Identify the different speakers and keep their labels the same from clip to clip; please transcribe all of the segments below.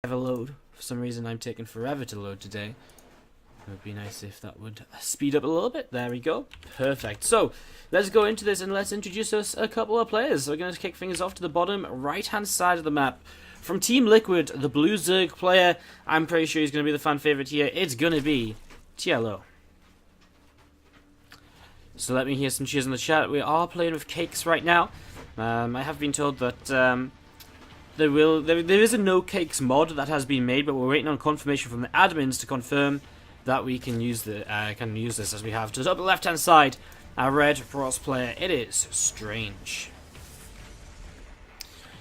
Speaker 1: Have a load. For some reason I'm taking forever to load today. It would be nice if that would speed up a little bit. There we go. Perfect. So, let's go into this and let's introduce us a couple of players. So we're going to kick things off to the bottom right-hand side of the map. From Team Liquid, the Blue Zerg player, I'm pretty sure he's going to be the fan favorite here. It's going to be TLO. So let me hear some cheers in the chat. We are playing with cakes right now. I have been told that there is a no cakes mod that has been made, but we're waiting on confirmation from the admins to confirm that we can use this as we have. To the upper left hand side, our red Frost player. It is Strange.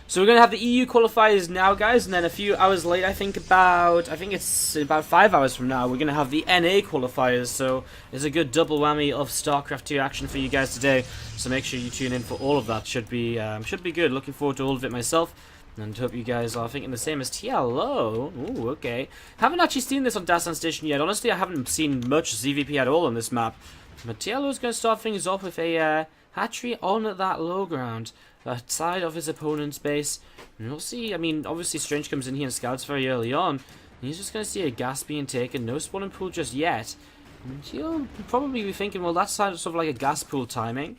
Speaker 1: So we're gonna have the EU qualifiers now, guys, and then a few hours later, I think it's about 5 hours from now, we're gonna have the NA qualifiers. So it's a good double whammy of StarCraft 2 action for you guys today. So make sure you tune in for all of that. Should be good. Looking forward to all of it myself. And hope you guys are thinking the same as TLO. Ooh, okay. Haven't actually seen this on Dasan Station yet. Honestly, I haven't seen much ZVP at all on this map. But TLO is going to start things off with a hatchery on that low ground, side of his opponent's base. And we'll see. I mean, obviously Strange comes in here and scouts very early on. And he's just going to see a gas being taken. No spawning pool just yet. And he'll probably be thinking, well, that's sort of like a gas pool timing.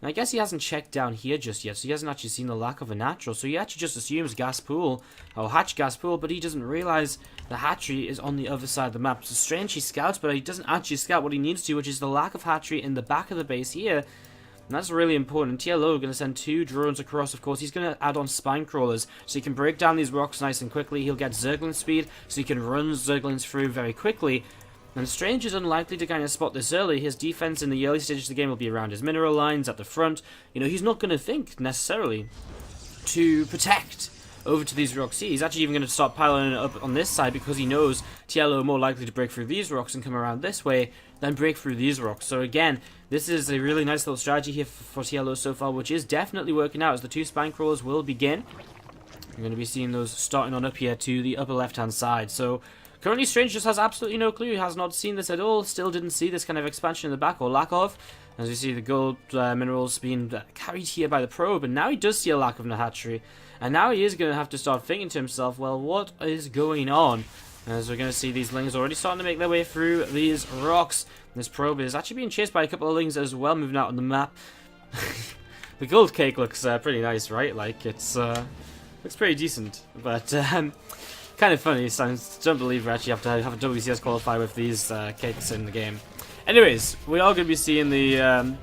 Speaker 1: I guess he hasn't checked down here just yet, so he hasn't actually seen the lack of a natural. So he actually just assumes gas pool, or hatch gas pool, but he doesn't realize the hatchery is on the other side of the map. So Strange, he scouts, but he doesn't actually scout what he needs to, which is the lack of hatchery in the back of the base here. And that's really important. TLO going to send 2 drones across. Of course, he's going to add on spine crawlers, so he can break down these rocks nice and quickly. He'll get Zergling speed, so he can run Zerglings through very quickly. And Strange is unlikely to kind of spot this early. His defense in the early stages of the game will be around his mineral lines at the front. You know, he's not going to think necessarily to protect over to these rocks here. He's actually even going to start piling it up on this side because he knows TLO more likely to break through these rocks and come around this way than break through these rocks. So again, this is a really nice little strategy here for TLO so far, which is definitely working out as the 2 spine crawlers will begin. You're going to be seeing those starting on up here to the upper left-hand side. So currently, Strange just has absolutely no clue. He has not seen this at all. Still didn't see this kind of expansion in the back, or lack of. As you see, the gold minerals being carried here by the probe. And now he does see a lack of a hatchery. And now he is going to have to start thinking to himself, well, what is going on? As we're going to see these lings already starting to make their way through these rocks. This probe is actually being chased by a couple of lings as well, moving out on the map. The gold cake looks pretty nice, right? Like, it's looks pretty decent. But kind of funny. So I don't believe we actually have to have a WCS qualify with these cakes in the game. Anyways, we are going to be seeing the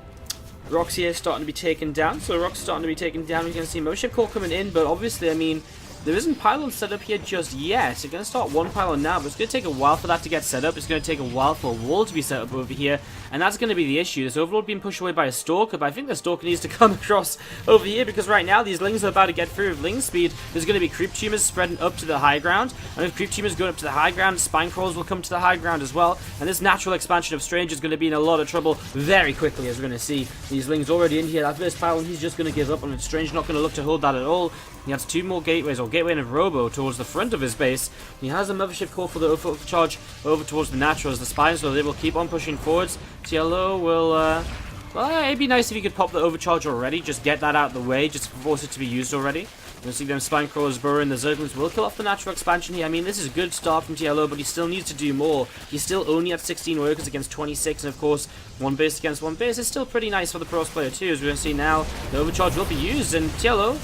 Speaker 1: rocks here starting to be taken down. So rocks starting to be taken down. We're going to see Moship Core coming in, but obviously, I mean, there isn't pylons set up here just yet. We're going to start one pylon now, but it's going to take a while for that to get set up. It's going to take a while for a wall to be set up over here, and that's going to be the issue. This Overlord being pushed away by a Stalker, but I think the Stalker needs to come across over here, because right now these Lings are about to get through with Ling speed. There's going to be Creep Tumors spreading up to the high ground, and with Creep Tumors going up to the high ground, Spine Crawls will come to the high ground as well, and this natural expansion of Strange is going to be in a lot of trouble very quickly, as we're going to see. These Lings already in here. That first pylon, he's just going to give up on it. Strange not going to look to hold that at all. He has 2 more gateways, or gateway and a robo towards the front of his base. He has a Mothership Core for the overcharge over towards the natural as the spines, so they will keep on pushing forwards. TLO will, well, it'd be nice if you could pop the overcharge already, just get that out of the way, just force it to be used already. You'll see them spine crawlers burrowing. The Zerglings will kill off the natural expansion here. I mean, this is a good start from TLO, but he still needs to do more. He's still only at 16 workers against 26, and of course, 1 base against 1 base is still pretty nice for the Pros player too, as we're going to see now. The overcharge will be used, and TLO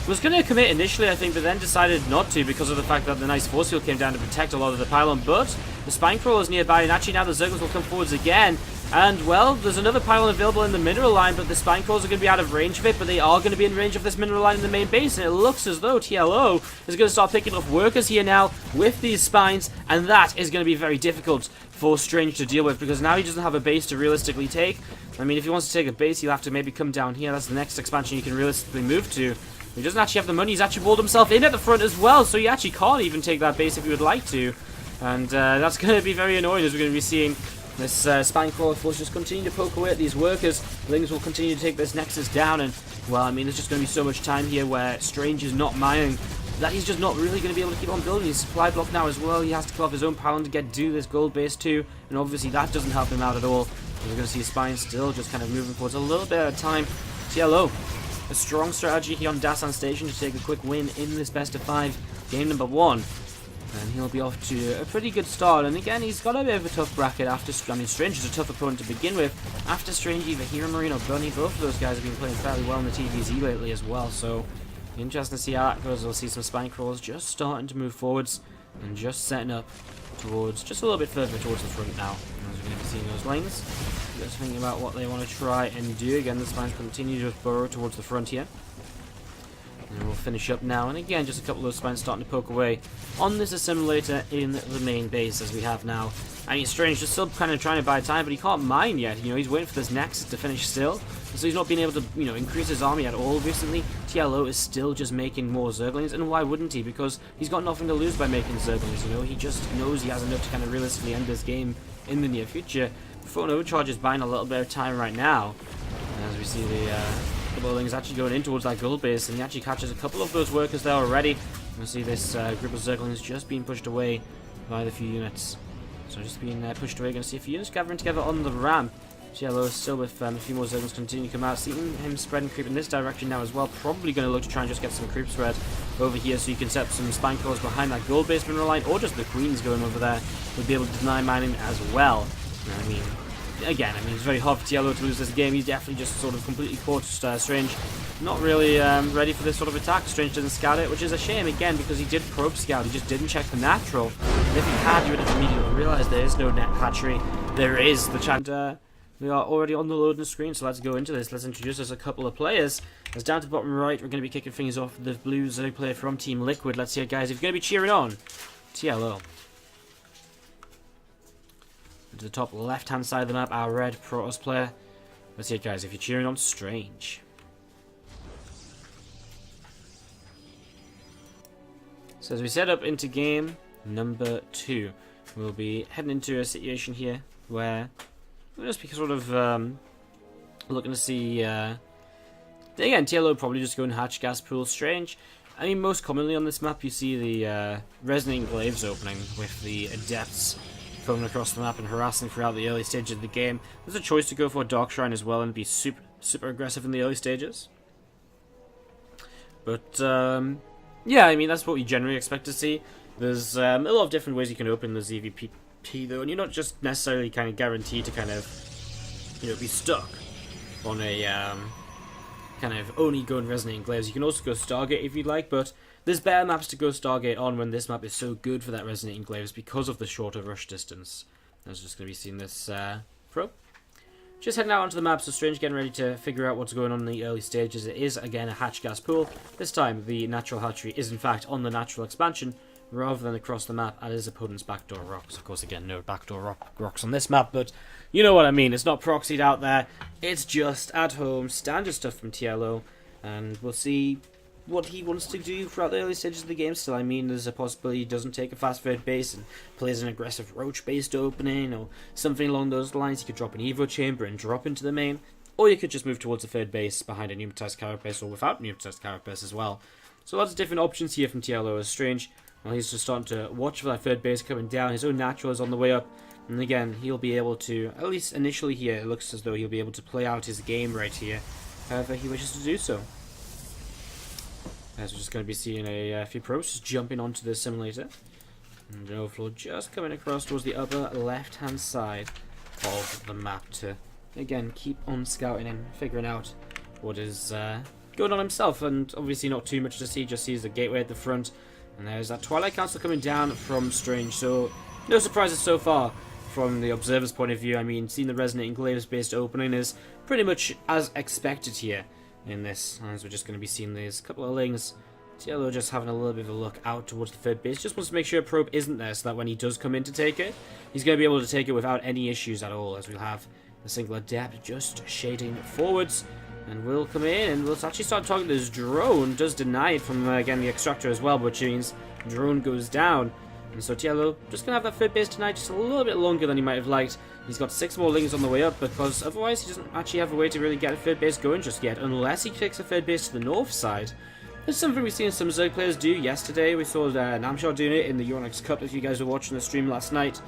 Speaker 1: was going to commit initially, I think, but then decided not to because of the fact that the nice force field came down to protect a lot of the pylon. But the spine crawler is nearby, and actually now the Zerglings will come forwards again. And, well, there's another pylon available in the mineral line, but the spine crawlers are going to be out of range of it, but they are going to be in range of this mineral line in the main base, and it looks as though TLO is going to start picking up workers here now with these spines, and that is going to be very difficult for Strange to deal with, because now he doesn't have a base to realistically take. I mean, if he wants to take a base, he'll have to maybe come down here. That's the next expansion you can realistically move to. He doesn't actually have the money. He's actually walled himself in at the front as well, so he actually can't even take that base if he would like to. And that's going to be very annoying, as we're going to be seeing this spine crawler force just continue to poke away at these workers. Lings will continue to take this Nexus down, and, well, I mean, there's just going to be so much time here where Strange is not mining that he's just not really going to be able to keep on building his supply block now as well. He has to kill off his own pylon to get do this gold base too, and obviously that doesn't help him out at all. We're going to see Spine still just kind of moving forwards a little bit at a time. TLO, a strong strategy here on Dasan Station to take a quick win in this best of 5. game number 1. And he'll be off to a pretty good start. And again, he's got a bit of a tough bracket after... I mean, Strange is a tough opponent to begin with. After Strange, either Hero Marine or Bunny, both of those guys have been playing fairly well in the TVZ lately as well. So, interesting to see how that goes. We'll see some Spine Crawlers just starting to move forwards and just setting up towards... just a little bit further towards the front now. As we're going to be seeing those lanes. Just thinking about what they want to try and do. Again, the Spines continue to burrow towards the front here. And we'll finish up now. And again, just a couple of those Spines starting to poke away on this assimilator in the main base as we have now. I mean, Strange just still kind of trying to buy time, but he can't mine yet. You know, he's waiting for this Nexus to finish still. And so he's not being able to, you know, increase his army at all recently. TLO is still just making more Zerglings. And why wouldn't he? Because he's got nothing to lose by making Zerglings, you know. He just knows he has enough to kind of realistically end this game in the near future. Phone Overcharge is buying a little bit of time right now. As we see the couple of things actually going in towards that gold base, and he actually catches a couple of those workers there already. We see this group of Zerglings just being pushed away by the few units. So just being pushed away. Going to see a few units gathering together on the ramp. Yellow still with a few more Zerglings continue to come out. Seeing him spread and creep in this direction now as well. Probably going to look to try and just get some creep spread over here so you can set up some Spine Crawlers behind that gold base mineral line, or just the Queens going over there would be able to deny mining as well. I mean, again, it's very hard for Tiello to lose this game. He's definitely just sort of completely caught Strange. Not really ready for this sort of attack. Strange doesn't scout it, which is a shame, again, because he did probe scout. He just didn't check the natural. And if he had, you would have immediately realized there is no net hatchery. There is the chance. We are already on the loading screen, so let's go into this. Let's introduce us a couple of players. As down to the bottom right, we're going to be kicking things off with the blue Zerg player from Team Liquid. Let's see it, guys. If you're going to be cheering on TLO. To the top left-hand side of the map, our red Protoss player. Let's see it, guys. If you're cheering on Strange. So as we set up into game number 2, we'll be heading into a situation here where we'll just be sort of looking to see... again, TLO probably just going hatch gas pool. Strange. I mean, most commonly on this map, you see the Resonating Glaives opening with the Adepts coming across the map and harassing throughout the early stages of the game. There's a choice to go for a Dark Shrine as well and be super aggressive in the early stages. But, yeah, I mean, that's what we generally expect to see. There's a lot of different ways you can open the ZVP though, and you're not just necessarily kind of guaranteed to kind of, you know, be stuck on a kind of only going Resonating Glaives. You can also go Stargate if you'd like, but there's better maps to go Stargate on when this map is so good for that Resonating Glaives because of the shorter rush distance. I was just going to be seeing this probe. Just heading out onto the map, so Strange getting ready to figure out what's going on in the early stages. It is, again, a hatch gas pool. This time, the natural hatchery is, in fact, on the natural expansion, rather than across the map at his opponent's backdoor rocks. Of course, again, no backdoor rocks on this map, but you know what I mean. It's not proxied out there. It's just at home, standard stuff from TLO, and we'll see what he wants to do throughout the early stages of the game still. I mean, there's a possibility he doesn't take a fast third base and plays an aggressive roach-based opening, or something along those lines. He could drop an Evo Chamber and drop into the main, or you could just move towards the third base behind a pneumatized carapace, or without pneumatized carapace as well. So lots of different options here from TLO as Strange. Well, he's just starting to watch for that third base coming down. His own natural is on the way up. And again, he'll be able to, at least initially here, it looks as though he'll be able to play out his game right here, however he wishes to do so. As we're just going to be seeing a few probes just jumping onto the simulator. And an overflow just coming across towards the upper left-hand side of the map to, again, keep on scouting and figuring out what is going on himself. And obviously not too much to see, just sees the gateway at the front. And there's that Twilight Council coming down from Strange, so no surprises so far from the observer's point of view. I mean, seeing the Resonating Glaives-based opening is pretty much as expected here in this, as we're just going to be seeing these couple of lings. TLO just having a little bit of a look out towards the third base, just wants to make sure probe isn't there so that when he does come in to take it, he's going to be able to take it without any issues at all, as we'll have a single Adept just shading forwards. And we'll come in and we'll actually start talking to this drone. Does deny it from, again, the extractor as well, which means drone goes down. And so TLO just going to have that third base tonight just a little bit longer than he might have liked. He's got 6 more lings on the way up, because otherwise he doesn't actually have a way to really get a third base going just yet, unless he takes a third base to the north side. It's something we've seen some Zerg players do yesterday. We saw Namshar doing it in the Euronext Cup if you guys were watching the stream last night.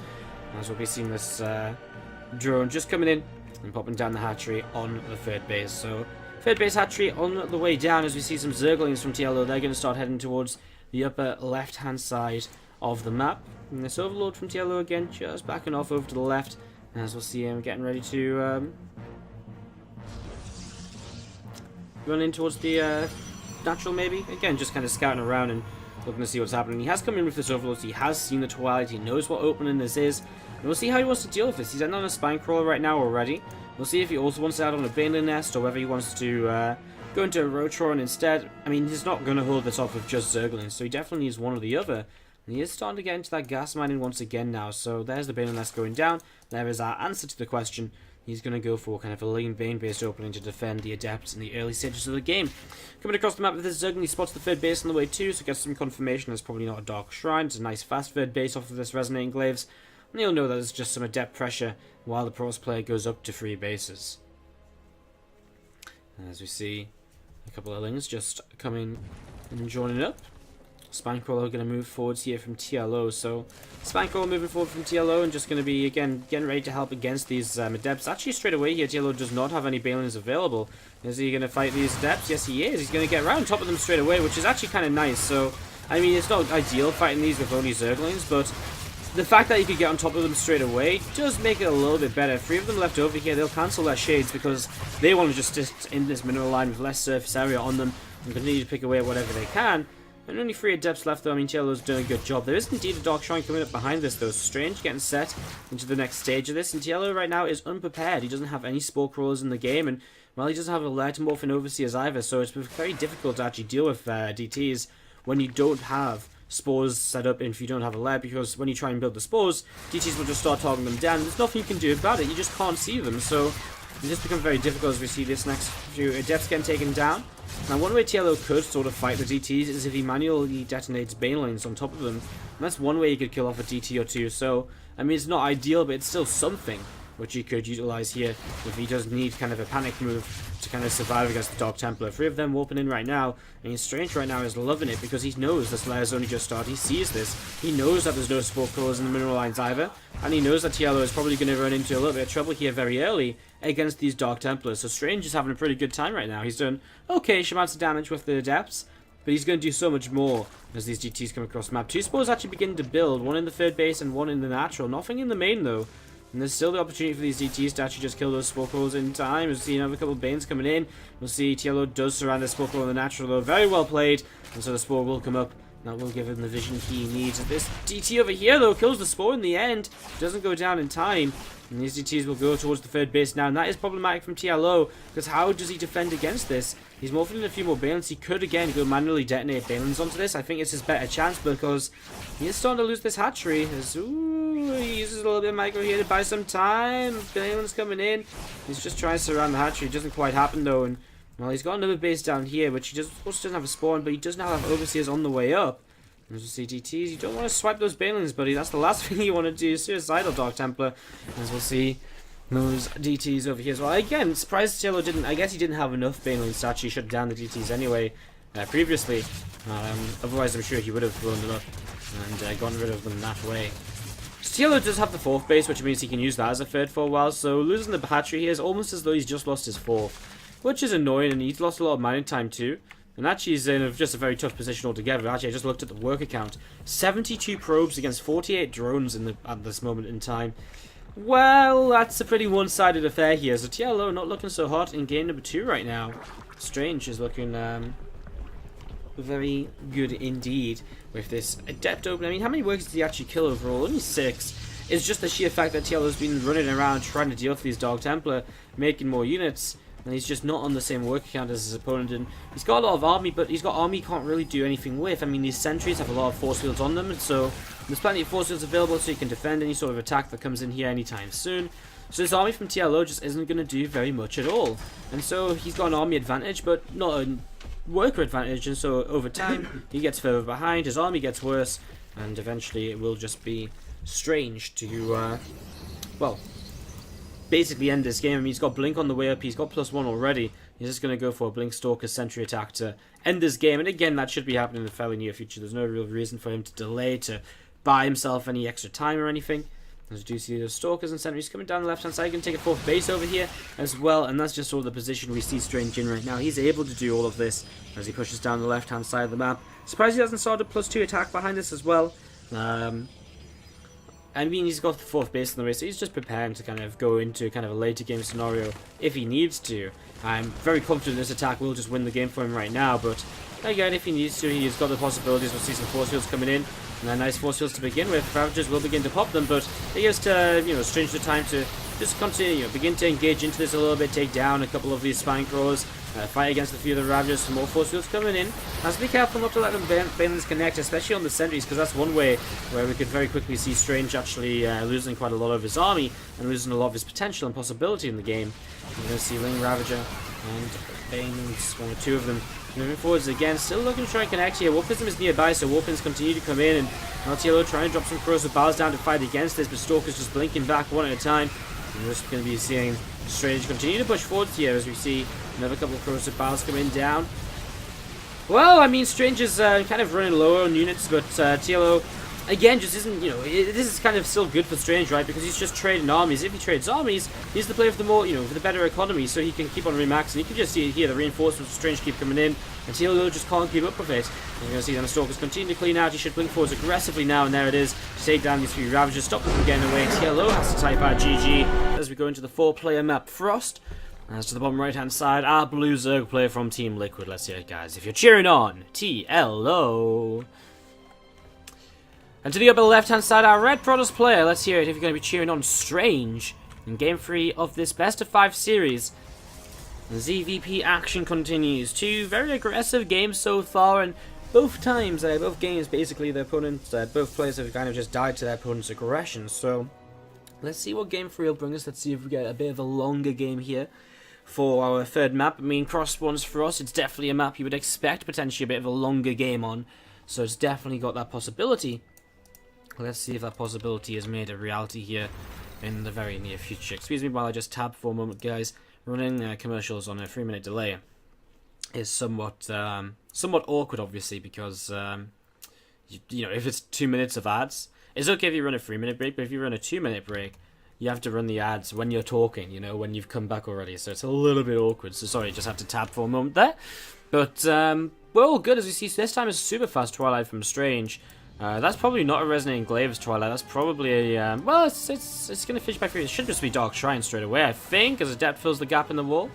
Speaker 1: As we'll be seeing this drone just coming in and popping down the hatchery on the third base. So third base hatchery on the way down as we see some Zerglings from TLO. They're going to start heading towards the upper left-hand side of the map. And this Overlord from TLO again, just backing off over to the left, as we'll see him getting ready to run in towards the natural, maybe. Again, just kind of scouting around and looking to see what's happening. He has come in with this Overlord, so he has seen the Twilight, he knows what opening this is, and we'll see how he wants to deal with this. He's on a Spine Crawler right now already. We'll see if he also wants to add on a Baneling Nest, or whether he wants to go into a Rotron instead. I mean, he's not going to hold this off with just Zerglings, so he definitely needs one or the other. And he is starting to get into that gas mining once again now, so there's the Baneling Nest going down. There is our answer to the question. He's going to go for kind of a lane Bane-based opening to defend the Adepts in the early stages of the game. Coming across the map with this Zergling, he spots the third base on the way too, so gets some confirmation it's probably not a Dark Shrine. It's a nice fast third base off of this Resonating Glaives. And you'll know that it's just some Adept pressure while the Protoss player goes up to 3 bases. As we see, a couple of Lings just coming and joining up. Spinecrawler going to move forwards here from TLO, so Spinecrawler moving forward from TLO and just going to be, again, getting ready to help against these Adepts. Actually, straight away here, TLO does not have any Banelings available. Is he going to fight these Adepts? Yes, he is. He's going to get right on top of them straight away, which is actually kind of nice. So, I mean, it's not ideal fighting these with only Zerglings, but the fact that you could get on top of them straight away does make it a little bit better. 3 of them left over here, they'll cancel their shades because they want to just sit in this mineral line with less surface area on them and continue to pick away at whatever they can. And only 3 Adepts left though. I mean, TLO's doing a good job. There is indeed a Dark Shrine coming up behind this though. Strange getting set into the next stage of this. And TLO right now is unprepared. He doesn't have any Spore Crawlers in the game. And, well, he doesn't have a Letomorphin Overseers either. So it's very difficult to actually deal with DTs when you don't have spores set up and if you don't have a lair, because when you try and build the spores, DTs will just start targeting them down. There's nothing you can do about it. You just can't see them. So it just becomes very difficult as we see this next few Adepts getting taken down. Now, one way TLO could sort of fight the DTs is if he manually detonates Banelings on top of them. And that's one way he could kill off a DT or 2. So, I mean, it's not ideal, but it's still something which he could utilize here if he does need kind of a panic move to kind of survive against the Dark Templar. 3 of them warping in right now, and Strange right now is loving it because he knows this lair's only just started. He sees this. He knows that there's no Spore Crawlers in the mineral lines either, and he knows that TLO is probably going to run into a little bit of trouble here very early against these Dark Templars. So Strange is having a pretty good time right now. He's done okay amounts of damage with the Adepts, but he's going to do so much more as these GTs come across the map. 2 spores actually begin to build, 1 in the third base and 1 in the natural. Nothing in the main though. And there's still the opportunity for these DTs to actually just kill those Spore Crawlers in time. We'll see another couple of Banes coming in. We'll see TLO does surround the Spore Crawler in the natural though. Very well played. And so the Spore will come up. That will give him the vision he needs. This DT over here though kills the Spore in the end. Doesn't go down in time. And these DTs will go towards the third base now. And that is problematic from TLO. Because how does he defend against this? He's morphing in a few more Banelings. He could again go manually detonate Banelings onto this. I think it's his better chance because he is starting to lose this hatchery. He uses a little bit of micro here to buy some time. Banelings coming in. He's just trying to surround the hatchery. It doesn't quite happen though. And well, he's got another base down here, which he just also doesn't have a spawn, but he does now have Overseers on the way up. As we see DTs, you don't want to swipe those Banelings, buddy. That's the last thing you want to do. Suicidal Dark Templar. As we'll see those DTs over here as well. Again, surprised TLO didn't. I guess he didn't have enough Banelings to actually shut down the DTs anyway previously. Otherwise, I'm sure he would have blown them up and gotten rid of them that way. TLO does have the 4th base, which means he can use that as a third for a while. So losing the hatchery here is almost as though he's just lost his 4th, which is annoying, and he's lost a lot of mining time too. And actually he's in just a very tough position altogether. Actually, I just looked at the worker count. 72 probes against 48 drones at this moment in time. Well, that's a pretty one-sided affair here. So TLO not looking so hot in game number 2 right now. Strange is looking very good indeed with this Adept open. I mean, how many workers did he actually kill overall? Only 6. It's just the sheer fact that TLO's been running around trying to deal with these Dark Templar, making more units. And he's just not on the same worker count as his opponent. And he's got a lot of army, but he's got army he can't really do anything with. I mean, these sentries have a lot of force fields on them, and so there's plenty of force fields available so you can defend any sort of attack that comes in here anytime soon. So this army from TLO just isn't going to do very much at all. And so he's got an army advantage, but not a worker advantage. And so over time, he gets further behind, his army gets worse, and eventually it will just be Strange to, well, basically end this game. I mean, he's got Blink on the way up, he's got +1 already. He's just going to go for a Blink Stalker Sentry attack to end this game. And again, that should be happening in the fairly near future. There's no real reason for him to delay, to buy himself any extra time or anything. As you do see the Stalkers and Sentries coming down the left-hand side. Going to take a 4th base over here as well. And that's just sort of the position we see Strange in right now. He's able to do all of this as he pushes down the left-hand side of the map. Surprised he hasn't started a +2 attack behind this as well. I mean, he's got the 4th base in the race, so he's just preparing to kind of go into kind of a later game scenario if he needs to. I'm very confident this attack will just win the game for him right now, but again, if he needs to, he's got the possibilities of seeing some force fields coming in. And a nice force fields to begin with. Ravagers will begin to pop them, but it gives to, Strange the time to just continue, begin to engage into this a little bit, take down a couple of these spine crawlers, fight against a few of the Ravagers, some more force fields coming in. Has to be careful not to let them Banelings connect, especially on the sentries, because that's one way where we could very quickly see Strange actually losing quite a lot of his army and losing a lot of his potential and possibility in the game. We're going to see Ling Ravager and Banelings, one or two of them. Moving forwards again, still looking to try and connect here. Warpism is nearby, so Warpins continue to come in, and Altiello trying to drop some corrosive bars down to fight against this, but Stalker's just blinking back one at a time. And we're just going to be seeing Strange continue to push forwards here as we see another couple of corrosive bars coming down. Well, I mean, Strange is kind of running lower on units, but Tiello, again, just isn't, this is kind of still good for Strange, right? Because he's just trading armies. If he trades armies, he's the player for the more, for the better economy, so he can keep on remaxing. You can just see here the reinforcements of Strange keep coming in, and Tiello just can't keep up with it. You're going to see the Stalkers continue to clean out. He should blink forwards aggressively now, and there it is. To take down these few Ravagers, stop them from getting away. Tiello has to type out GG as we go into the 4-player map Frost. As to the bottom right-hand side, our blue Zerg player from Team Liquid. Let's hear it, guys. If you're cheering on, TLO. And to the upper left-hand side, our red Protoss player. Let's hear it if you're going to be cheering on Strange in Game 3 of this best-of-5 series. The ZVP action continues. 2 very aggressive games so far, and both times, both games, basically, the opponents, both players have kind of just died to their opponent's aggression. So, let's see what Game 3 will bring us. Let's see if we get a bit of a longer game here for our 3rd map. I mean, cross spawns for us, it's definitely a map you would expect potentially a bit of a longer game on. So it's definitely got that possibility. Let's see if that possibility is made a reality here in the very near future. Excuse me while I just tab for a moment, guys. Running commercials on a 3-minute delay is somewhat awkward, obviously, because if it's 2 minutes of ads, it's okay if you run a 3-minute break, but if you run a 2-minute break, you have to run the ads when you're talking, when you've come back already, so it's a little bit awkward. So sorry, just have to tab for a moment there. But we're all good, as we see. So this time is super fast Twilight from Strange. That's probably not a Resonating Glaives Twilight. That's probably a well, it's going to finish by 3. It should just be Dark Shrine straight away, I think, as Adept fills the gap in the wall.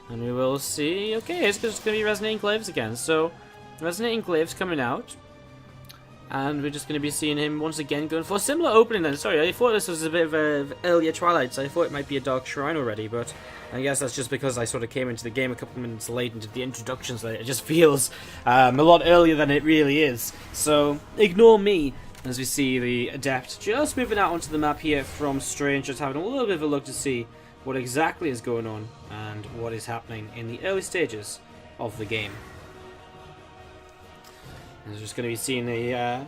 Speaker 1: And we will see. Okay, it's just going to be Resonating Glaives again. So Resonating Glaives coming out. And we're just going to be seeing him once again going for a similar opening then. Sorry, I thought this was a bit of an earlier Twilight, so I thought it might be a Dark Shrine already, but I guess that's just because I sort of came into the game a couple minutes late into the introduction, so it just feels a lot earlier than it really is. So, ignore me as we see the Adept just moving out onto the map here from Strange, just having a little bit of a look to see what exactly is going on and what is happening in the early stages of the game. We're just going to be seeing the,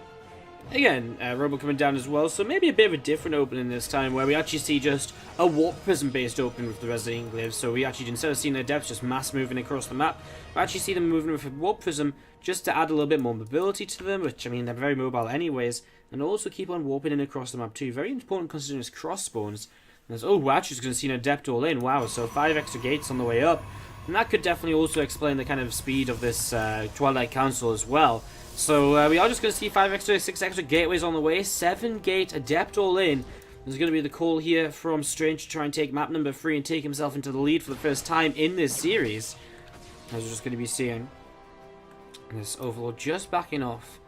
Speaker 1: Robo coming down as well, so maybe a bit of a different opening this time, where we actually see just a Warp Prism based opening with the Resonating Glaives, so we actually, instead of seeing the Adepts just mass moving across the map, we actually see them moving with a Warp Prism just to add a little bit more mobility to them, which, I mean, they're very mobile anyways, and also keep on warping in across the map too. Very important considering it's cross spawns. Oh, we're actually just going to see an Adept all in, wow, so 5 extra gates on the way up, and that could definitely also explain the kind of speed of this Twilight Council as well. So we are just going to see 6 extra gateways on the way. 7 gate Adept all in. There's going to be the call here from Strange to try and take map number 3 and take himself into the lead for the first time in this series. As we're just going to be seeing this Overlord just backing off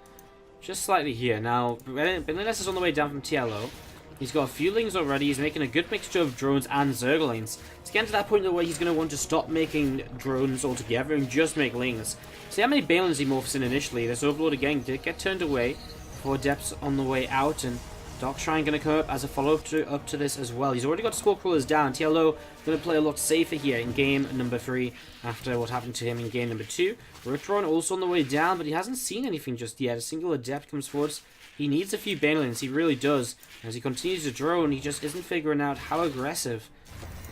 Speaker 1: just slightly here. Now, Beneless is on the way down from TLO. He's got a few Lings already. He's making a good mixture of drones and Zerglings. It's getting to that point where he's going to want to stop making drones altogether and just make Lings. See how many Balins he morphs in initially. This Overlord again did get turned away for Adepts on the way out, and Dark Shrine going to come up as a follow-up to this as well. He's already got Squall Crawlers down. TLO going to play a lot safer here in game number 3 after what happened to him in game number 2. Rotron also on the way down, but he hasn't seen anything just yet. A single Adept comes forward. He needs a few Banelings, he really does. As he continues to drone, he just isn't figuring out how aggressive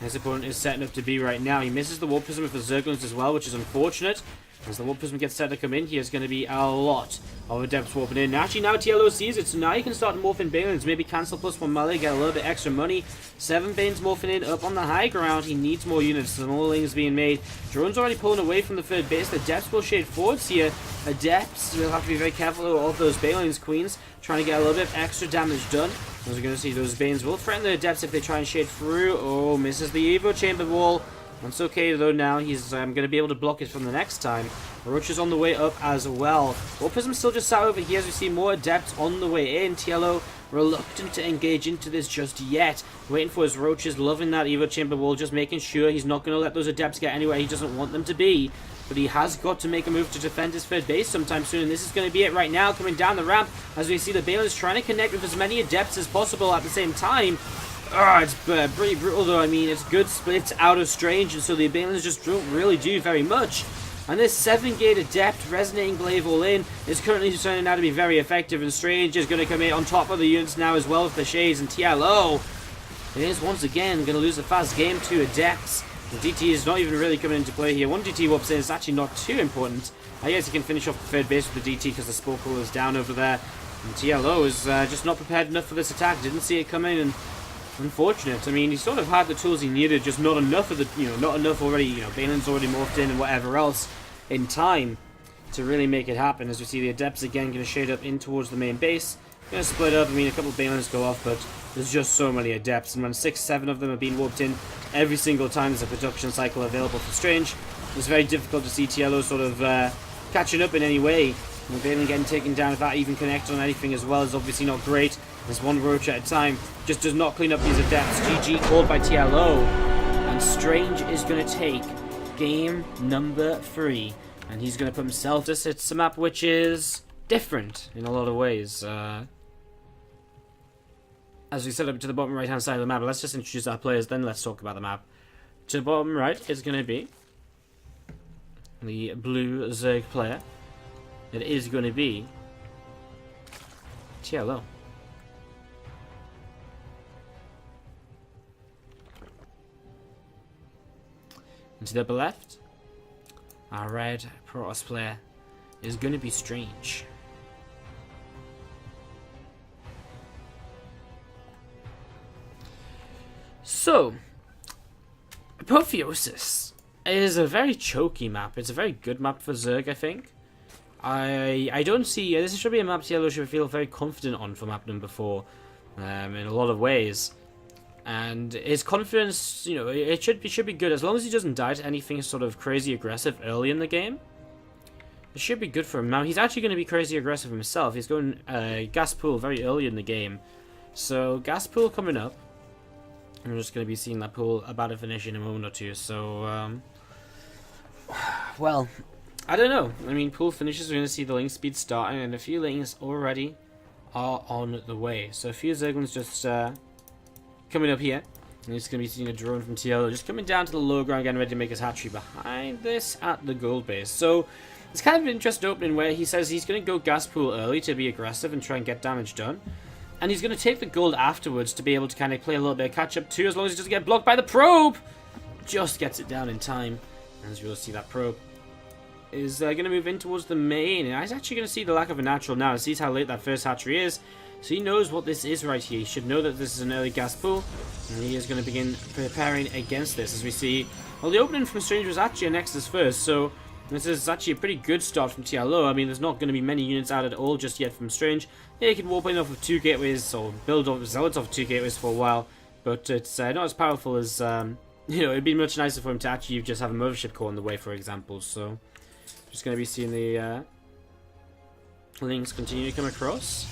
Speaker 1: his opponent is setting up to be right now. He misses the Warp Prism with the Zerglings as well, which is unfortunate. As the Warp Prism gets set to come in, here's going to be a lot of Adepts warping in. Actually, now TLO sees it, so now you can start morphing Banelings. Maybe cancel +1 melee, get a little bit extra money. 7 Banes morphing in, up on the high ground. He needs more units, so more lings being made. Drone's already pulling away from the third base. The Adepts will shade forwards here. Adepts will have to be very careful of those Banelings, Queens, trying to get a little bit of extra damage done. As we're going to see, those Banes will threaten the Adepts if they try and shade through. Oh, misses the Evo Chamber wall. That's okay though now, he's going to be able to block it from the next time. Roach is on the way up as well. Warp Prism still just sat over here as we see more Adepts on the way in. TLO reluctant to engage into this just yet. Waiting for his Roaches, loving that Evo Chamber wall, just making sure he's not going to let those Adepts get anywhere he doesn't want them to be. But he has got to make a move to defend his third base sometime soon, and this is going to be it right now, coming down the ramp as we see the Balins trying to connect with as many Adepts as possible at the same time. It's pretty brutal though. I mean, it's good splits out of Strange, and so the Balins just don't really do very much. And this 7-gate Adept Resonating Glaive all in is currently turning out to be very effective, and Strange is going to come in on top of the units now as well with the Shades, and TLO is once again going to lose a fast game to Adepts. The DT is not even really coming into play here. 1 DT warps in is actually not too important. I guess he can finish off the third base with the DT because the Spore Pool is down over there. And TLO is just not prepared enough for this attack. Didn't see it coming, and unfortunate. I mean, he sort of had the tools he needed, just not enough of the, not enough already, Banelin's already morphed in and whatever else in time to really make it happen. As we see the Adepts again going to shade up in towards the main base. Going to split up. I mean, a couple of Banelings go off, but there's just so many Adepts, and when 6-7 of them are being warped in every single time there's a production cycle available for Strange, it's very difficult to see TLO sort of catching up in any way. And Baneling getting taken down without even connecting on anything as well is obviously not great. There's one Roach at a time, just does not clean up these Adepts. GG called by TLO, and Strange is going to take game number 3, and he's going to put himself. It's a map which is different in a lot of ways. As we set up to the bottom right hand side of the map, let's just introduce our players, then let's talk about the map. To the bottom right is going to be the blue Zerg player. It is going to be TLO. And to the upper left, our red Protoss player is going to be Strange. So, Apotheosis is a very choky map. It's a very good map for Zerg, I think. I don't see... this should be a map TLO should feel very confident on for map number 4 in a lot of ways. And his confidence, it should be good. As long as he doesn't die to anything sort of crazy aggressive early in the game, it should be good for him. Now, he's actually going to be crazy aggressive himself. He's going Gas Pool very early in the game. So, Gas Pool coming up. I'm just going to be seeing that pool about to finish in a moment or two. So, well, I don't know. I mean, pool finishes, we're going to see the link speed starting, and a few links already are on the way. So, a few Zerglings just coming up here. And it's going to be seeing a drone from TLO just coming down to the low ground, getting ready to make his hatchery behind this at the gold base. So, it's kind of an interesting opening where he says he's going to go Gas Pool early to be aggressive and try and get damage done. And he's going to take the gold afterwards to be able to kind of play a little bit of catch-up too, as long as he doesn't get blocked by the probe. Just gets it down in time. As you'll see, that probe is going to move in towards the main. And he's actually going to see the lack of a natural now. He sees how late that first hatchery is. So he knows what this is right here. He should know that this is an early gas pool. And he is going to begin preparing against this. As we see, well, the opening from Strange was actually a Nexus first. So this is actually a pretty good start from TLO. I mean, there's not going to be many units out at all just yet from Strange. Yeah, he can warp in off of 2 gateways, or build off Zealots off of 2 gateways for a while, but it's not as powerful as, it'd be much nicer for him to actually just have a Mothership Core on the way, for example. So, just going to be seeing the links continue to come across.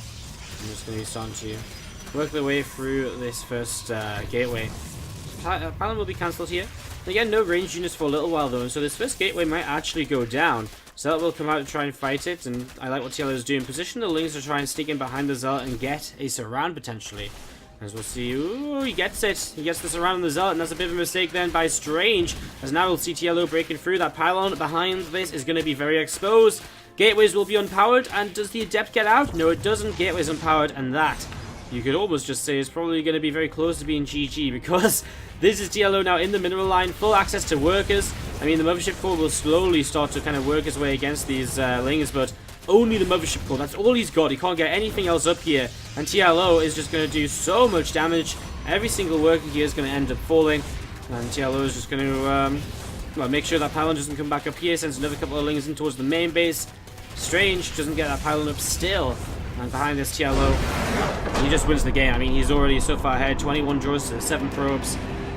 Speaker 1: I'm just going to be starting to work their way through this first gateway. Paladin will be cancelled here. Again, no ranged units for a little while though, and so this first gateway might actually go down. Zealot will come out to try and fight it, and I like what TLO is doing. Position the Lings to try and sneak in behind the Zealot and get a surround potentially. As we'll see, ooh, he gets it. He gets the surround on the Zealot, and that's a bit of a mistake then by Strange. As now we'll see TLO breaking through. That pylon behind this is going to be very exposed. Gateways will be unpowered, and does the Adept get out? No, it doesn't. Gateways unpowered, and that you could almost just say it's probably going to be very close to being GG, because this is TLO now in the mineral line, full access to workers. I mean, the Mothership Core will slowly start to kind of work its way against these Lings, but only the Mothership Core, that's all he's got. He can't get anything else up here, and TLO is just going to do so much damage. Every single worker here is going to end up falling, and TLO is just going to well, make sure that pylon doesn't come back up here, sends another couple of Lings in towards the main base. Strange doesn't get that pylon up still, and behind this TLO, he just wins the game. I mean, he's already so far ahead, 21 draws to 7 probes.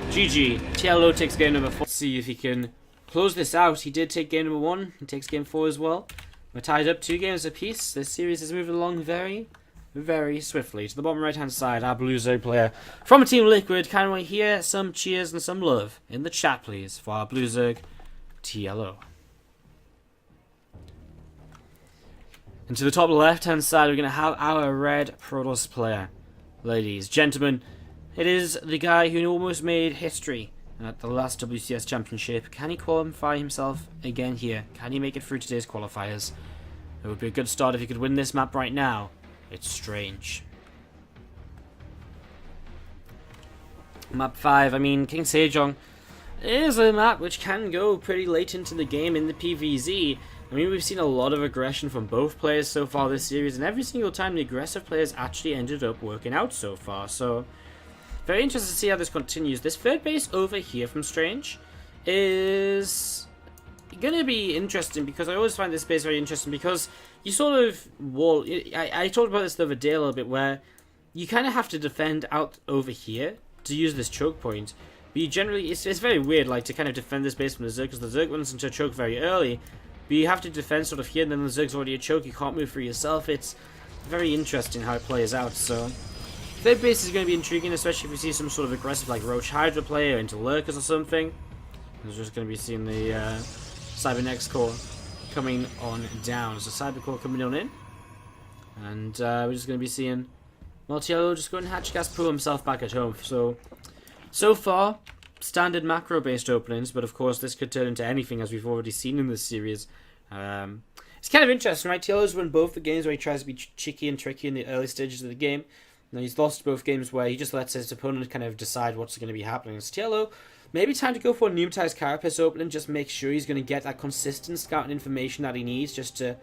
Speaker 1: GG. TLO takes game number 4. Let's see if he can close this out. He did take game number 1, he takes game 4 as well. We're tied up 2 games apiece. This series is moving along very, very swiftly. To the bottom right hand side, our Blue Zerg player from Team Liquid. Can we hear some cheers and some love in the chat, please, for our Blue Zerg TLO? And to the top left hand side, we're going to have our red Protoss player. Ladies, gentlemen, it is the guy who almost made history at the last WCS Championship. Can he qualify himself again here? Can he make it through today's qualifiers? It would be a good start if he could win this map right now. It's Strange. Map 5, I mean, King Sejong is a map which can go pretty late into the game in the PvZ. I mean, we've seen a lot of aggression from both players so far this series, and every single time the aggressive players actually ended up working out so far. So, very interested to see how this continues. This third base over here from Strange is going to be interesting, because I always find this base very interesting, because you sort of wall... I talked about this the other day a little bit, where you kind of have to defend out over here to use this choke point. But you generally... It's very weird, like, to kind of defend this base from the Zerg, because the Zerg runs into a choke very early. But you have to defend sort of here, and then the Zerg's already a choke, you can't move through yourself. It's very interesting how it plays out, so... Third base is going to be intriguing, especially if we see some sort of aggressive, like, Roach Hydra player into Lurkers or something. We're just going to be seeing the Cybernex core coming on down. So Cyber core coming on in. And we're just going to be seeing TLO just going to hatch gas pull himself back at home. So far, standard macro-based openings, but of course this could turn into anything, as we've already seen in this series. It's kind of interesting, right? TLO's won both the games where he tries to be cheeky and tricky in the early stages of the game. Now he's lost both games where he just lets his opponent kind of decide what's going to be happening. It's TLO, maybe time to go for a Pneumatized Carapace opening, just make sure he's going to get that consistent scouting information that he needs just to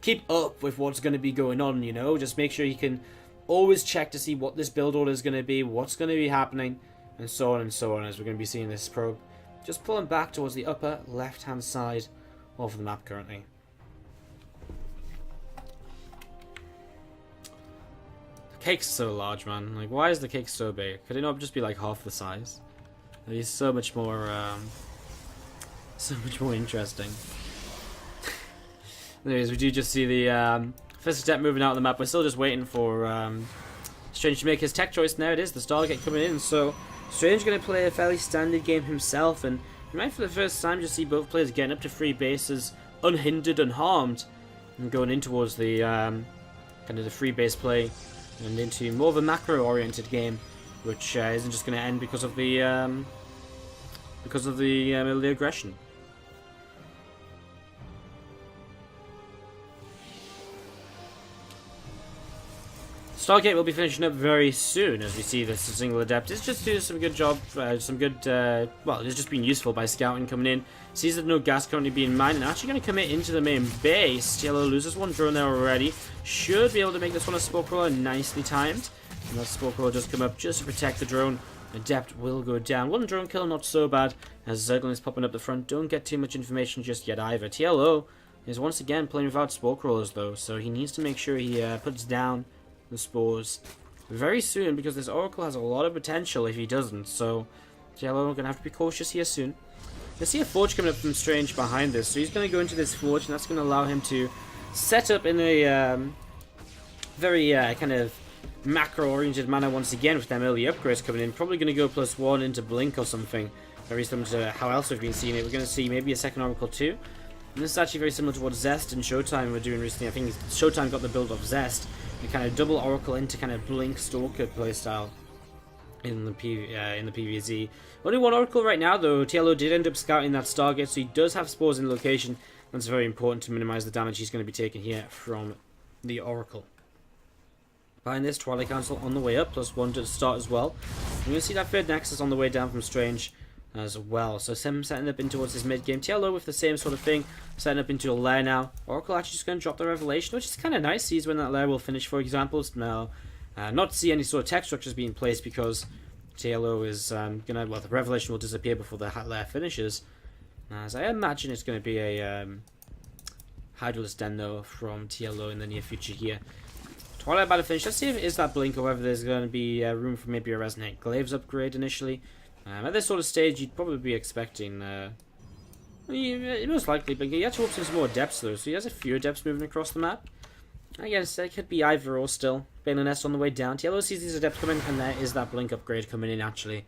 Speaker 1: keep up with what's going to be going on, you know? Just make sure he can always check to see what this build order is going to be, what's going to be happening, and so on, as we're going to be seeing this probe just pulling back towards the upper left-hand side of the map currently. The cake's so large, man. Like, why is the cake so big? Could it not just be like half the size? It's so much more interesting. Anyways, we do just see the first step moving out of the map. We're still just waiting for Strange to make his tech choice, and there it is, the Stargate coming in. So Strange going to play a fairly standard game himself, and you might for the first time just see both players getting up to 3 bases unhindered, unharmed, and going in towards the kind of the 3 base play and into more of a macro-oriented game, which isn't just going to end because of the military aggression. Stargate will be finishing up very soon, as we see this single adept is just doing some good job, well, it's just been useful by scouting coming in. Sees that no gas currently being mined, and actually going to commit into the main base. TLO loses 1 drone there already. Should be able to make this one a Spore Crawler, nicely timed. And that Spore Crawler does come up just to protect the drone. Adept will go down. 1 drone kill, not so bad, as Zerglin is popping up the front. Don't get too much information just yet either. TLO is once again playing without Spore Crawlers though, so he needs to make sure he puts down the spores very soon, because this Oracle has a lot of potential if he doesn't. So TLO going to have to be cautious here soon. I see a Forge coming up from Strange behind this, so he's going to go into this Forge, and that's going to allow him to set up in a very kind of macro-oriented manner once again with them early upgrades coming in. Probably going to go +1 into Blink or something, very similar to how else we've been seeing it. We're going to see maybe a second Oracle too. And this is actually very similar to what Zest and Showtime were doing recently. I think Showtime got the build of Zest, and kind of double Oracle into kind of Blink Stalker playstyle in the PvZ. Only 1 Oracle right now though. TLO did end up scouting that Stargate, so he does have spores in location. That's very important to minimize the damage he's going to be taking here from the Oracle. Behind this, Twilight Council on the way up, +1 to start as well. You're going to see that third Nexus on the way down from Strange as well. So Sim setting up in towards his mid-game. TLO with the same sort of thing, setting up into a lair now. Oracle actually just going to drop the Revelation, which is kind of nice. Sees when that lair will finish, for example. Now, not to see any sort of tech structures being placed because TLO is going to, well, the Revelation will disappear before the lair finishes. As I imagine it's going to be a Hydralisk Den, though, from TLO in the near future here. Twilight about to finish. Let's see if it is that Blink or whether there's going to be room for maybe a Resonate Glaives upgrade initially. At this sort of stage, you'd probably be expecting, most likely, but he actually hopes some more depths though, so he has a few depths moving across the map. I guess it could be either or still. Baliness on the way down. TLO sees these depths coming, and there is that Blink upgrade coming in actually,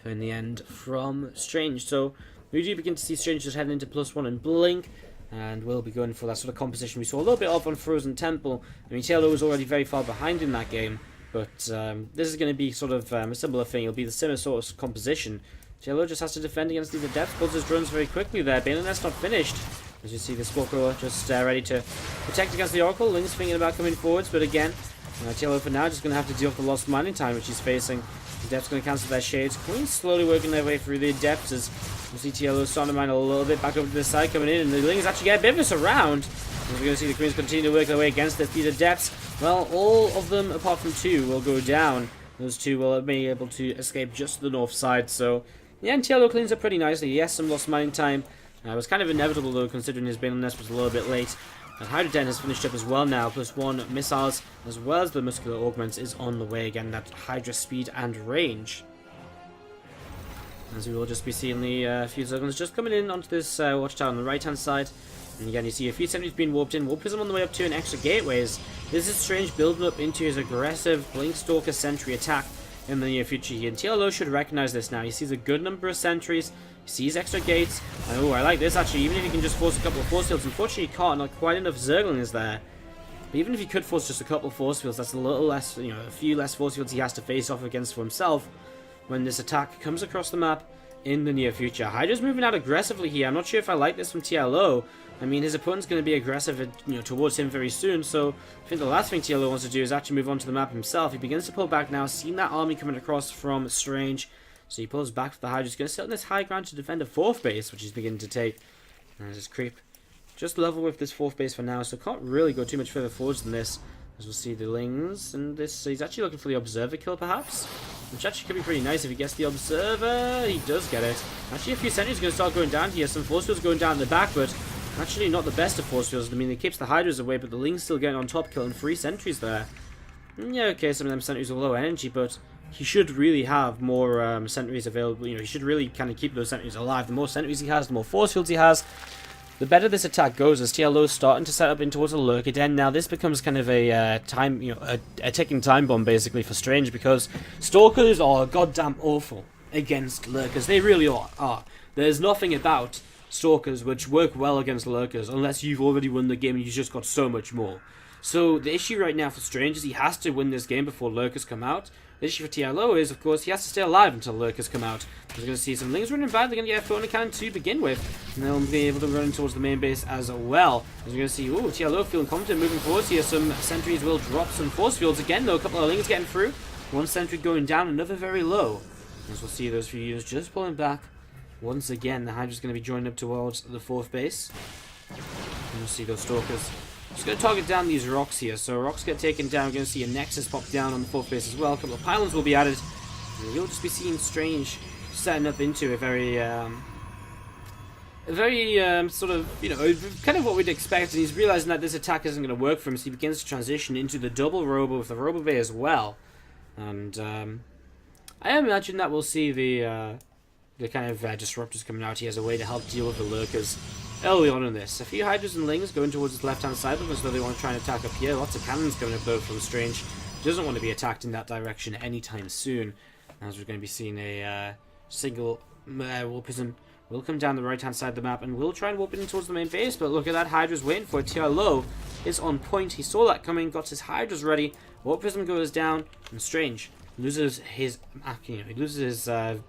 Speaker 1: in the end, from Strange. So we do begin to see Strange just heading into +1 and Blink. And we'll be going for that sort of composition we saw a little bit of on Frozen Temple. I mean, TLO was already very far behind in that game, but this is going to be sort of a similar thing. It'll be the similar sort of composition. TLO just has to defend against these adepts, pulls his drones very quickly there. Baliness not finished. As you see, the Spellcrawler just ready to protect against the Oracle. Ling's thinking about coming forwards, but again, TLO for now just going to have to deal with the lost mining time which he's facing. The Adepts going to cancel their shades. Queen's slowly working their way through the Adepts as you see TLO starting to mine a little bit back over to this side coming in, and the Lings actually get a bit of a surround. As we're going to see the Queens continue to work their way against this. These Adepts, well, all of them apart from 2 will go down. Those 2 will be able to escape just to the north side. So, yeah, and TLO cleans up pretty nicely. Yes, some lost mining time. It was kind of inevitable though, considering his Baliness was a little bit late. And Hydra Den has finished up as well now, +1 missiles, as well as the Muscular Augments is on the way. Again, that Hydra speed and range. As we will just be seeing the few Zerglings just coming in onto this watchtower on the right-hand side. And again, you see a few sentries being warped in. Warp Prism on the way up to, and extra gateways. This is Strange building up into his aggressive Blink Stalker sentry attack in the near future here. And TLO should recognize this now. He sees a good number of sentries. He sees extra gates. Oh, I like this actually. Even if he can just force a couple of force fields. Unfortunately, he can't. Not quite enough Zerglings there. But even if he could force just a couple of force fields, that's a little less, you know, a few less force fields he has to face off against for himself when this attack comes across the map in the near future. Hydra's moving out aggressively here. I'm not sure if I like this from TLO. I mean, his opponent's going to be aggressive, you know, towards him very soon. So I think the last thing TLO wants to do is actually move onto the map himself. He begins to pull back now, seeing that army coming across from Strange. So he pulls back for the Hydra. He's going to sit on this high ground to defend a 4th base, which he's beginning to take. And this creep just level with this 4th base for now, so can't really go too much further forwards than this. As we'll see the Lings, and this, so he's actually looking for the Observer kill perhaps, which actually could be pretty nice if he gets the Observer. He does get it. Actually, a few sentries are going to start going down here. Some force fields going down in the back, but actually not the best of force fields. I mean, it keeps the Hydras away, but the Lings still getting on top, killing 3 sentries there. Yeah, okay, some of them sentries are low energy, but he should really have more sentries available. You know, he should really kind of keep those sentries alive. The more sentries he has, the more force fields he has, the better this attack goes. As TLO is starting to set up in towards a Lurker Den. Now this becomes kind of a time, you know, a ticking time bomb basically for Strange, because Stalkers are goddamn awful against Lurkers. They really are. There's nothing about Stalkers which work well against Lurkers unless you've already won the game and you've just got so much more. So the issue right now for Strange is he has to win this game before Lurkers come out. The issue for TLO is, of course, he has to stay alive until Lurkers come out. We're going to see some Lings running by. They're going to get a Photon Cannon to begin with, and they'll be able to run towards the main base as well. As we're going to see, ooh, TLO feeling confident moving forwards here. Some sentries will drop some force fields again, though. A couple of Lings getting through. One sentry going down, another very low. As we'll see those few units just pulling back. Once again, the Hydra's going to be joined up towards the 4th base. And we'll see those Stalkers. Just going to target down these rocks here. So rocks get taken down. We're going to see a Nexus pop down on the 4th base as well. A couple of pylons will be added. And you'll just be seeing Strange setting up into a very sort of, you know, kind of what we'd expect. And he's realizing that this attack isn't going to work for him, so he begins to transition into the double Robo with the Robo Bay as well. And I imagine that we'll see the kind of disruptors coming out here as a way to help deal with the Lurkers early on in this. A few Hydras and Lings going towards his left-hand side as though they want to try and attack up here. Lots of cannons coming up though from Strange. Doesn't want to be attacked in that direction anytime soon. As we're going to be seeing a single Warpism will come down the right-hand side of the map and will try and warp in towards the main base. But look at that, Hydra's waiting for it. TLO is on point. He saw that coming, got his Hydras ready. Warpism goes down, and Strange loses his, you know, he loses his,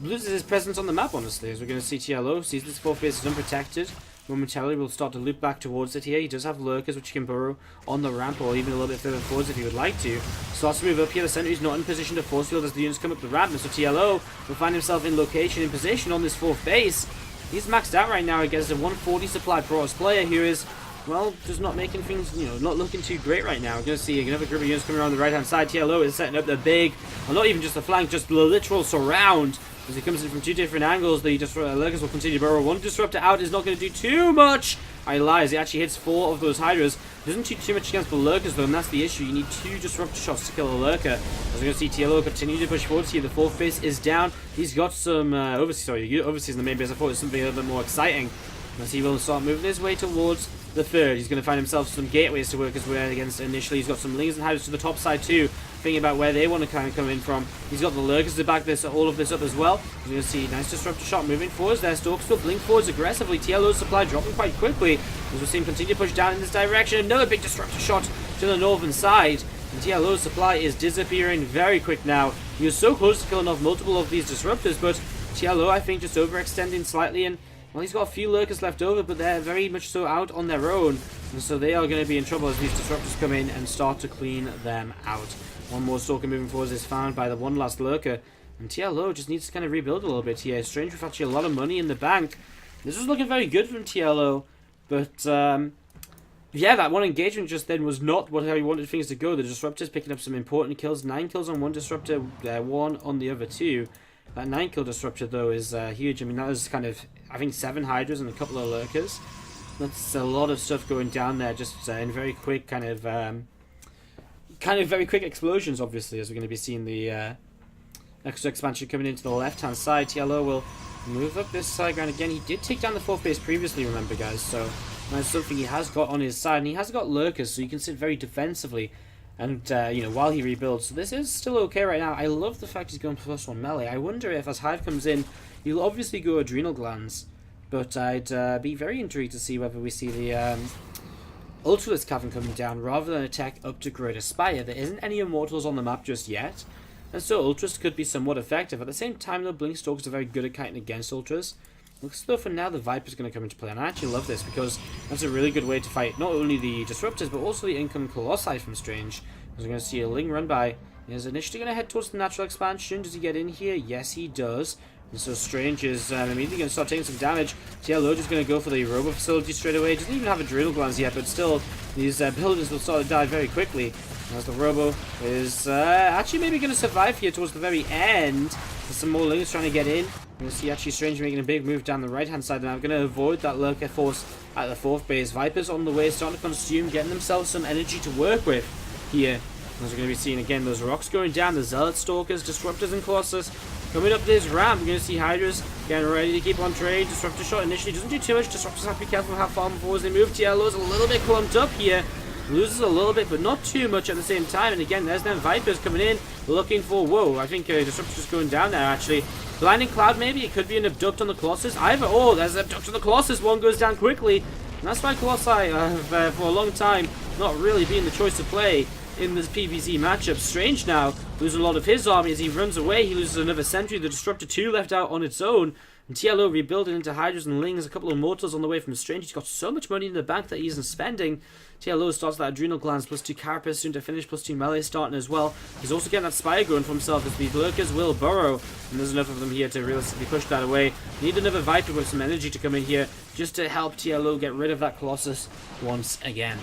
Speaker 1: loses his presence on the map, honestly, as we're going to see TLO sees this 4th base is unprotected. momentarily will start to loop back towards it here. He does have lurkers which he can burrow on the ramp or even a little bit further forwards if he would like to. Starts to move up here. The sentry's not in position to force field as the units come up the ramp. And so TLO will find himself in location, in position on this 4th base. He's maxed out right now against a 140 supply Protoss player who is, well, just not making things, not looking too great right now. We're going to see another group of units coming around the right-hand side. TLO is setting up the big, well, not even just the flank, just the literal surround. As he comes in from 2 different angles, the lurkers will continue to burrow. One disruptor out is not going to do too much. I lies. He actually hits 4 of those Hydras. Doesn't do too much against the lurkers though, and that's the issue. You need 2 disruptor shots to kill a lurker. As we're going to see TLO continue to push forward here. The 4th base is down. He's got some overseas in the main base. I thought it was something a little bit more exciting. As he will start moving his way towards the 3rd. He's going to find himself some gateways to work his way against initially. He's got some Lings and Hydras to the top side too, thinking about where they want to kind of come in from. He's got the lurkers to back all of this up as well. He's going to see nice disruptor shot moving forwards there. Stalks will blink forwards aggressively. TLO's supply dropping quite quickly. As we'll see him continue to push down in this direction. Another big disruptor shot to the northern side. And TLO's supply is disappearing very quick now. He was so close to killing off multiple of these disruptors, but TLO, I think, just overextending slightly, and well, he's got a few lurkers left over, but they're very much so out on their own. And so they are going to be in trouble as these disruptors come in and start to clean them out. One more stalker moving forwards is found by the one last lurker. And TLO just needs to kind of rebuild a little bit here. Strange with actually a lot of money in the bank. This was looking very good from TLO. But, yeah, that one engagement just then was not how he wanted things to go. The disruptors picking up some important kills. 9 kills on one disruptor, 1 on the other 2. That 9-kill disruptor, though, is huge. I mean, that was kind of, I think, 7 Hydras and a couple of lurkers. That's a lot of stuff going down there, just in very quick kind of very quick explosions, obviously, as we're going to be seeing the extra expansion coming into the left-hand side. TLO will move up this side ground again. He did take down the 4th base previously, remember, guys, so that's something he has got on his side. And he has got lurkers, so you can sit very defensively. And, while he rebuilds. So this is still okay right now. I love the fact he's going +1 melee. I wonder if, as Hive comes in, he'll obviously go Adrenal Glands. But I'd be very intrigued to see whether we see the Ultralisk Cavern coming down, rather than attack up to Greater Spire. There isn't any Immortals on the map just yet. And so Ultras could be somewhat effective. At the same time, though, Blinkstalkers are very good at kiting against Ultras. Looks as though for now the Viper's going to come into play, and I actually love this because that's a really good way to fight not only the Disruptors but also the incoming Colossi from Strange. As we're going to see a Ling run by. He's initially going to head towards the natural expansion. Does he get in here? Yes, he does. And so Strange is immediately going to start taking some damage. TLO just going to go for the Robo Facility straight away. Doesn't even have Adrenal Glands yet, but still, these buildings will start to die very quickly. As the Robo is actually maybe going to survive here towards the very end. There's some more Lings trying to get in. We're going to see actually Strange making a big move down the right-hand side. And I'm going to avoid that Lurker force at the 4th base. Vipers on the way, starting to consume, getting themselves some energy to work with here. As we're going to be seeing again those rocks going down, the Zealot Stalkers, Disruptors, and Colossus coming up this ramp. We're going to see Hydras getting ready to keep on trade. Disruptor shot initially doesn't do too much. Disruptors have to be careful how far forward they move. TLO's a little bit clumped up here. Loses a little bit, but not too much at the same time. And again, there's them Vipers coming in, looking for, whoa, I think Disruptor's just going down there, actually. Blinding Cloud, maybe? It could be an Abduct on the Colossus. Either or, there's an Abduct on the Colossus. One goes down quickly. And that's why Colossi have, for a long time, not really been the choice to play in this PvZ matchup. Strange now losing a lot of his army as he runs away. He loses another sentry. The Disruptor 2 left out on its own. And TLO rebuilding into Hydras and Lings. A couple of Mortals on the way from Strange. He's got so much money in the bank that he isn't spending. TLO starts that Adrenal Glands, +2 Carapace, soon to finish, +2 Melee starting as well. He's also getting that Spire going for himself as these Lurkers will burrow. And there's enough of them here to realistically push that away. Need another Viper with some energy to come in here just to help TLO get rid of that Colossus once again.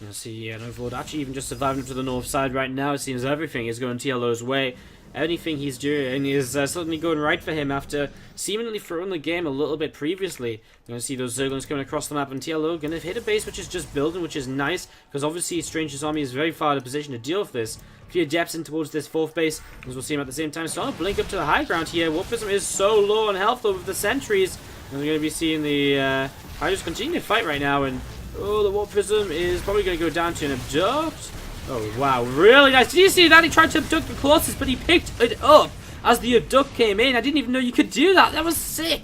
Speaker 1: You'll see Overlord actually even just surviving to the north side right now. It seems everything is going TLO's way. Anything he's doing is suddenly going right for him after seemingly throwing the game a little bit previously. You're going to see those Zerglings coming across the map, and TLO going to hit a base which is just building, which is nice, because obviously Strange's army is very far out of position to deal with this. A few Adepts in towards this 4th base, as we'll see him at the same time. Starting to blink up to the high ground here. Warp Prism is so low on health though with the sentries. And we're going to be seeing the Hydras continue to fight right now, and oh, the Warp Prism is probably going to go down to an Abduct. Oh, wow, really nice. Did you see that? He tried to abduct the Colossus, but he picked it up as the abduct came in. I didn't even know you could do that. That was sick.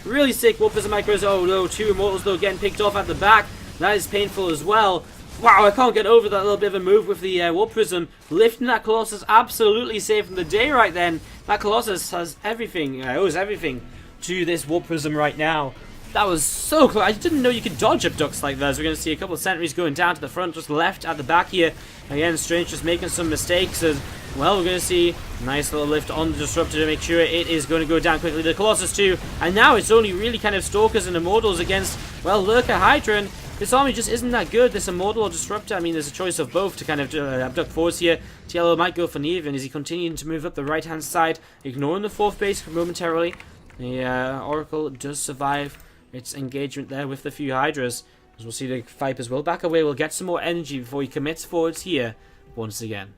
Speaker 1: Really sick. Warp Prism Micros. Oh, no. 2 Immortals, though, getting picked off at the back. That is painful as well. Wow, I can't get over that little bit of a move with the Warp Prism. Lifting that Colossus, absolutely saving the day right then. That Colossus has everything, owes everything to this Warp Prism right now. That was so close. I didn't know you could dodge abducts like that. As we're going to see a couple of sentries going down to the front, just left at the back here. Again, Strange just making some mistakes. As well, we're going to see a nice little lift on the Disruptor to make sure it is going to go down quickly. The Colossus too. And now it's only really kind of Stalkers and Immortals against, well, Lurker Hydra. And this army just isn't that good. This Immortal or Disruptor, I mean, there's a choice of both to kind of abduct forwards here. TLO might go for Neven. Is he continuing to move up the right-hand side, ignoring the 4th base momentarily? The Oracle does survive its engagement there with the few Hydras. As we'll see, the Vipers will back away. We'll get some more energy before he commits forwards here once again.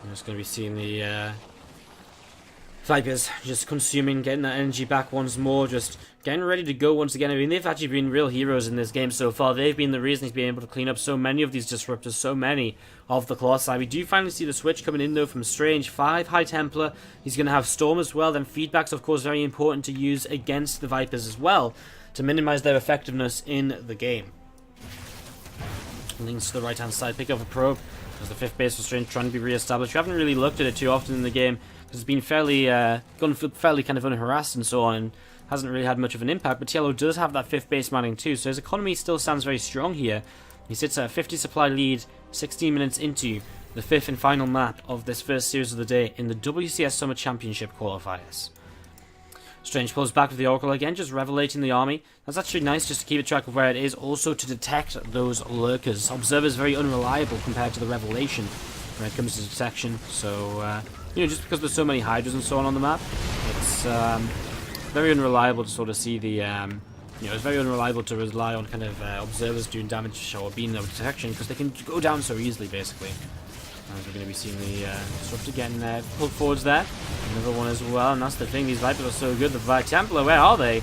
Speaker 1: I'm just going to be seeing the Vipers just consuming, getting that energy back once more, just getting ready to go once again. I mean, they've actually been real heroes in this game so far. They've been the reason he's been able to clean up so many of these Disruptors, so many of the Colossi. We do finally see the switch coming in, though, from Strange. 5 High Templar. He's going to have Storm as well. Then Feedback's, of course, very important to use against the Vipers as well, to minimize their effectiveness in the game. Links to the right-hand side. Pick up a probe. As the 5th base for Strange trying to be re-established. We haven't really looked at it too often in the game, because it's been fairly gone fairly kind of unharassed and so on, and hasn't really had much of an impact. But TLO does have that 5th base manning too, so his economy still stands very strong here. He sits at a 50 supply lead 16 minutes into the 5th and final map of this first series of the day in the WCS Summer Championship qualifiers. Strange pulls back with the Oracle again, just revelating the army. That's actually nice just to keep a track of where it is, also to detect those lurkers. Observer's very unreliable compared to the Revelation when it comes to detection, so you know, just because there's so many Hydras and so on the map, it's very unreliable to sort of see the you know, it's very unreliable to rely on kind of observers doing damage or being no detection, because they can go down so easily, basically. As we're going to be seeing the Disruptor getting pulled forwards there. Another one as well, and that's the thing, these Vipers are so good. The Templar, where are they?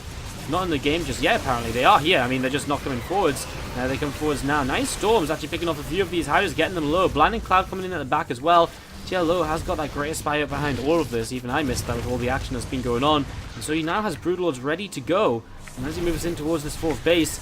Speaker 1: Not in the game just yet, apparently. They are here. I mean, they're just not coming forwards. They come forwards now. Nice Storms actually picking off a few of these Hydras, getting them low. Blinding Cloud coming in at the back as well. TLO has got that great Spire behind all of this. Even I missed that with all the action that's been going on. And so he now has Broodlords ready to go. And as he moves in towards this 4th base,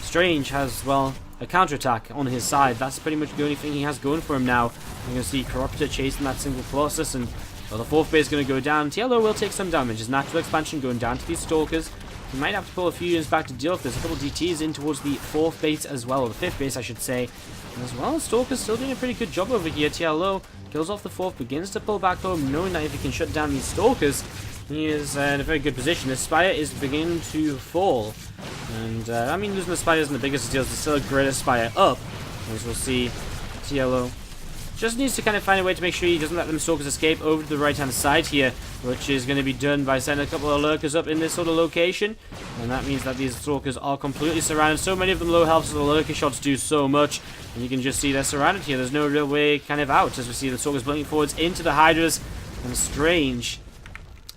Speaker 1: Strange has, well, a counterattack on his side. That's pretty much the only thing he has going for him now. You're going to see Corruptor chasing that single Colossus, and well, the 4th base is going to go down. TLO will take some damage. His natural expansion going down to these Stalkers. He might have to pull a few units back to deal with this. A couple of DTs in towards the 4th base as well, or the 5th base I should say. And as well, Stalker's still doing a pretty good job over here. TLO kills off the 4th, begins to pull back home, knowing that if he can shut down these Stalkers, he is in a very good position. The Spire is beginning to fall. And, I mean, losing the Spire isn't the biggest deal. It's still a greater Spire up. As we'll see, TLO just needs to kind of find a way to make sure he doesn't let them Stalkers escape over to the right-hand side here, which is going to be done by sending a couple of Lurkers up in this sort of location. And that means that these Stalkers are completely surrounded. So many of them low health, so the Lurker shots do so much. And you can just see they're surrounded here. There's no real way kind of out, as we see the Stalkers blinking forwards into the Hydras. And Strange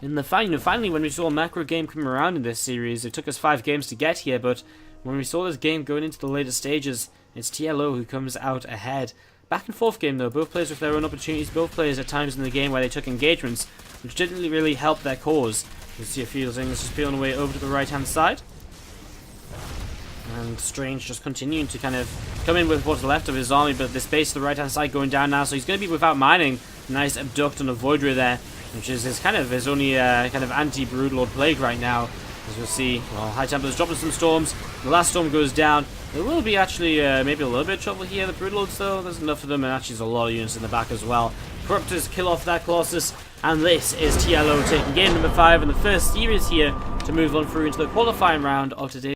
Speaker 1: in the finally, when we saw a macro game come around in this series, it took us 5 games to get here, but when we saw this game going into the later stages, it's TLO who comes out ahead. Back and forth game though, both players with their own opportunities, both players at times in the game where they took engagements, which didn't really help their cause. You see a few things just peeling away over to the right hand side. And Strange just continuing to kind of come in with what's left of his army, but this base to the right hand side going down now, so he's going to be without mining. Nice Abduct and a Void Ray there, which is his only kind of anti-Broodlord Plague right now. As we'll see, well, High Templar's dropping some storms. The last storm goes down. There will be actually maybe a little bit of trouble here. The Broodlords though, there's enough of them, and actually there's a lot of units in the back as well. Corruptors kill off that Colossus, and this is TLO taking game number 5 in the first series here to move on through into the qualifying round of today.